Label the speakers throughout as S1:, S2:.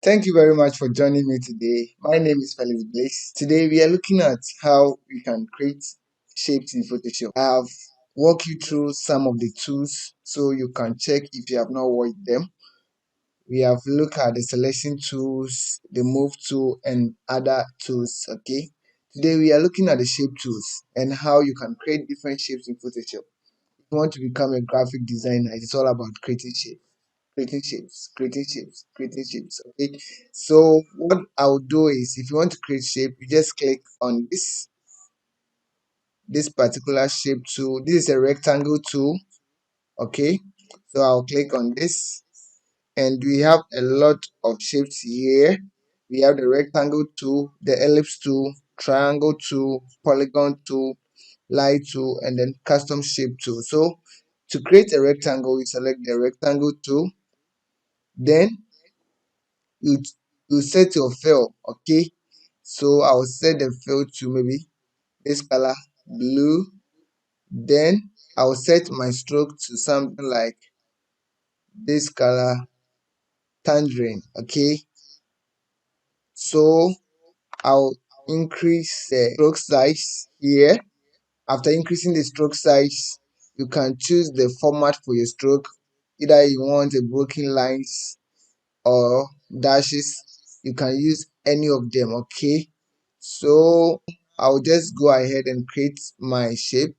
S1: Thank you very much for joining me today. My name is Felix Blaze. Today we are looking at how we can create shapes in Photoshop. I have walked you through some of the tools so you can check if you have not watched them. We have looked at the selection tools, the move tool, and other tools. Okay. Today we are looking at the shape tools and how you can create different shapes in Photoshop. If you want to become a graphic designer, it's all about creating shapes. Okay. So what I'll do is if you want to create shape, you just click on this particular shape tool. This is a rectangle tool. Okay. So I'll click on this and we have a lot of shapes here. We have the rectangle tool, the ellipse tool, triangle tool, polygon tool, light tool, and then custom shape tool. So to create a rectangle, you select the rectangle tool, then you you set your fill. Okay, so I'll set the fill to maybe this color, blue. Then I'll set my stroke to something like this color, tangerine. Okay, so I'll increase the stroke size here. After increasing the stroke size, you can choose the format for your stroke. Either you want a broken lines or dashes. You can use any of them. Okay, so I'll just go ahead and create my shape.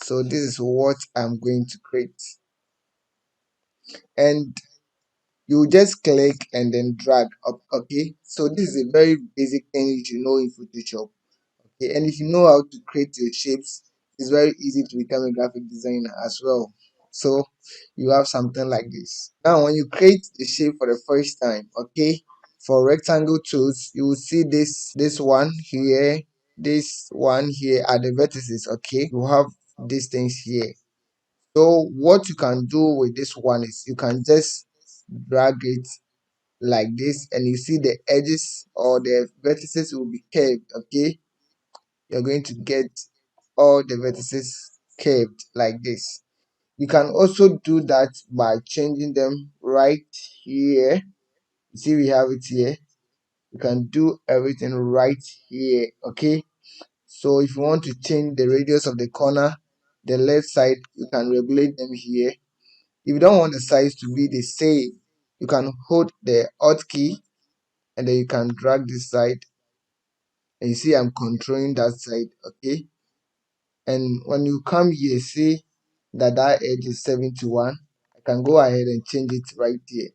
S1: So this is what I'm going to create, and you just click and then drag up. Okay, so this is a very basic thing you should know in Photoshop. Okay, and if you know how to create your shapes, it's very easy to become a graphic designer as well. So you have something like this. Now when you create the shape for the first time, okay, for rectangle tools, you will see this one here, this one here are the vertices. Okay, you have these things here. So what you can do with this one is you can just drag it like this, and you see the edges or the vertices will be curved. Okay, you're going to get all the vertices curved like this. You can also do that by changing them right here. You see we have it here. You can do everything right here. Okay, so if you want to change the radius of the corner, the left side, you can regulate them here. If you don't want the size to be the same, you can hold the alt key and then you can drag this side, and you see I'm controlling that side. Okay, and when you come here, see that edge is 71. I can go ahead and change it right here.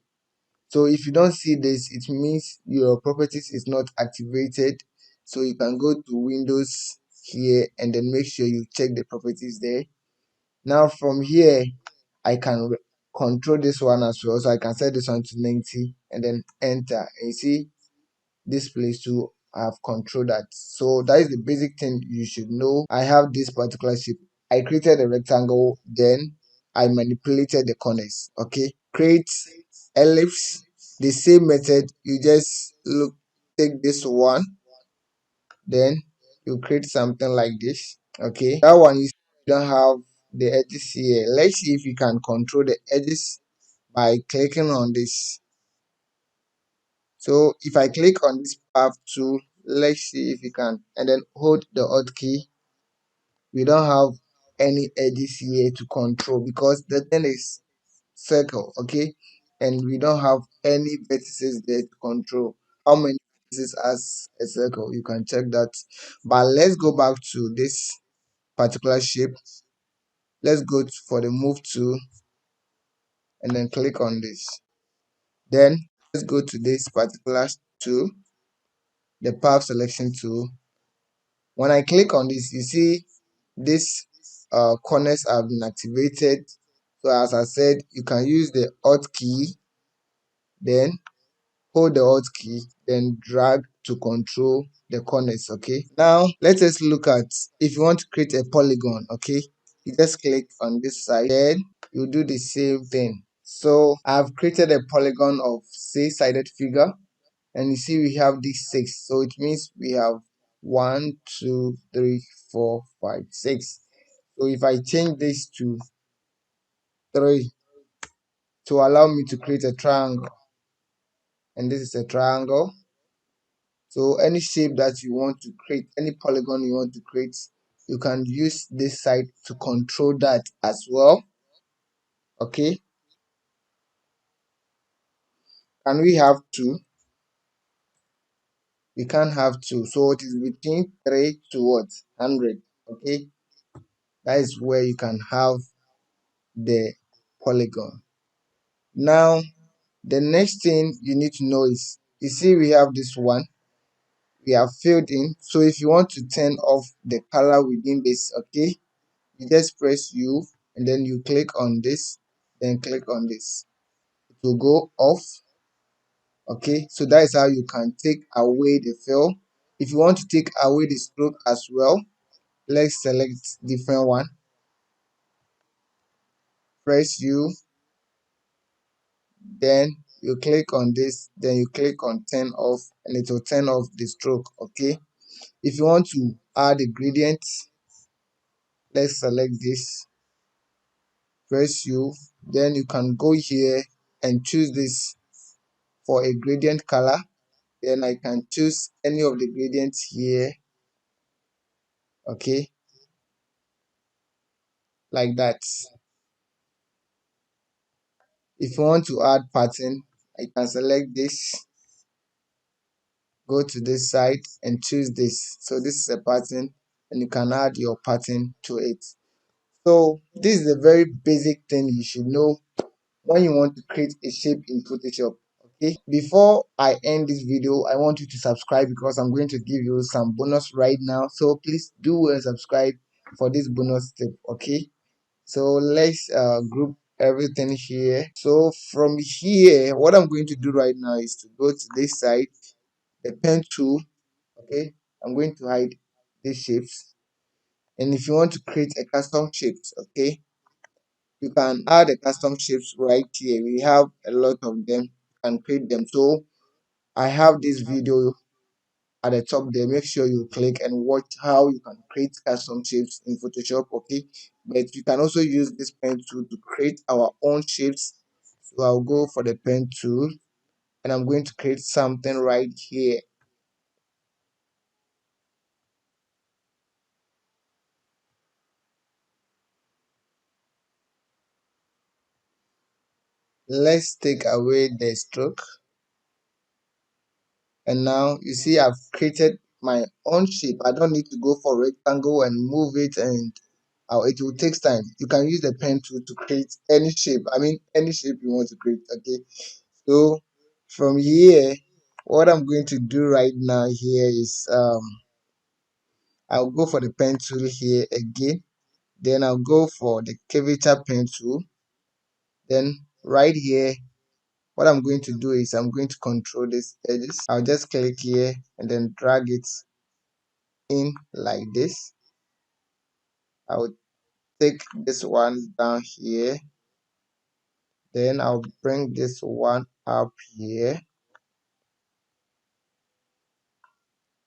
S1: So if you don't see this, it means your properties is not activated. So you can go to Windows here and then make sure you check the properties there. Now from here, I can control this one as well. So I can set this one to 90 and then enter, and you see this place to have control that. So that is the basic thing you should know. I have this particular shape. I created a rectangle, then I manipulated the corners. Okay, create ellipse. The same method. You just take this one, then you create something like this. Okay, that one you don't have the edges here. Let's see if you can control the edges by clicking on this. So if I click on this path tool, let's see if you can, and then hold the alt key. We don't have any edges here to control because the thing is circle. Okay, and we don't have any vertices there to control how many vertices as a circle. You can check that. But let's go back to this particular shape. Let's go for the move tool and then click on this. Then let's go to this particular tool, the path selection tool. When I click on this, you see this corners have been activated. So as I said, you can use the alt key, then hold the alt key, then drag to control the corners. Okay, now let us look at if you want to create a polygon. Okay, you just click on this side, then you do the same thing. So I've created a polygon of 6-sided figure, and you see we have these 6, so it means we have 1 2 3 4 5 6. So if I change this to 3 to allow me to create a triangle, and this is a triangle. So any shape that you want to create, any polygon you want to create, you can use this side to control that as well. Okay, can we have two? We can't have two, so it is between 3 to what, 100. Okay, that is where you can have the polygon. Now the next thing you need to know is, you see we have this one, we have filled in. So if you want to turn off the color within this, okay, you just press U and then you click on this, then click on this, it will go off. Okay, so that is how you can take away the fill. If you want to take away the stroke as well, let's select different one, press U, then you click on this, then you click on turn off, and it will turn off the stroke. Okay, if you want to add a gradient, let's select this, press U, then you can go here and choose this for a gradient color. Then I can choose any of the gradients here. Okay, like that. If you want to add pattern, I can select this, go to this side and choose this. So this is a pattern and you can add your pattern to it. So this is a very basic thing you should know when you want to create a shape in Photoshop. Okay, before I end this video, I want you to subscribe because I'm going to give you some bonus right now. So please do well subscribe for this bonus tip. Okay, so let's group everything here. So from here, what I'm going to do right now is to go to this side, the pen tool. Okay, I'm going to hide these shapes, and if you want to create a custom shapes, okay, you can add a custom shapes right here. We have a lot of them, you can create them. So I have this video at the top there. Make sure you click and watch how you can create custom shapes in Photoshop. Okay, but you can also use this pen tool to create our own shapes. So I'll go for the pen tool and I'm going to create something right here. Let's take away the stroke, and now you see I've created my own shape. I don't need to go for rectangle and move it, and it will take time. You can use the pen tool to create any shape, I mean any shape you want to create. Okay, so from here, what I'm going to do right now here is I'll go for the pen tool here again, then I'll go for the curvature pen tool, then right here what I'm going to do is I'm going to control these edges. I'll just click here and then drag it in like this. I'll take this one down here, then I'll bring this one up here.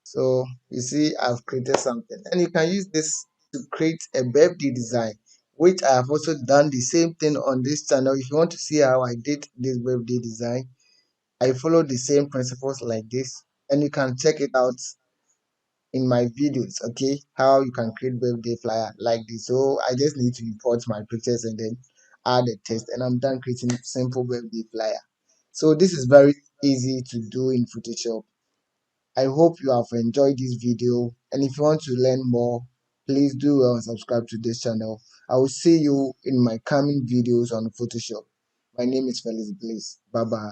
S1: So you see I've created something, and you can use this to create a birthday design, which I have also done the same thing on this channel. If you want to see how I did this birthday design, I follow the same principles like this, and you can check it out in my videos. Okay, how you can create birthday flyer like this. So I just need to import my pictures and then add a text, and I'm done creating simple birthday flyer. So this is very easy to do in Photoshop. I hope you have enjoyed this video, and if you want to learn more, please do well and subscribe to this channel. I will see you in my coming videos on Photoshop. My name is Felix Bliss. Bye bye.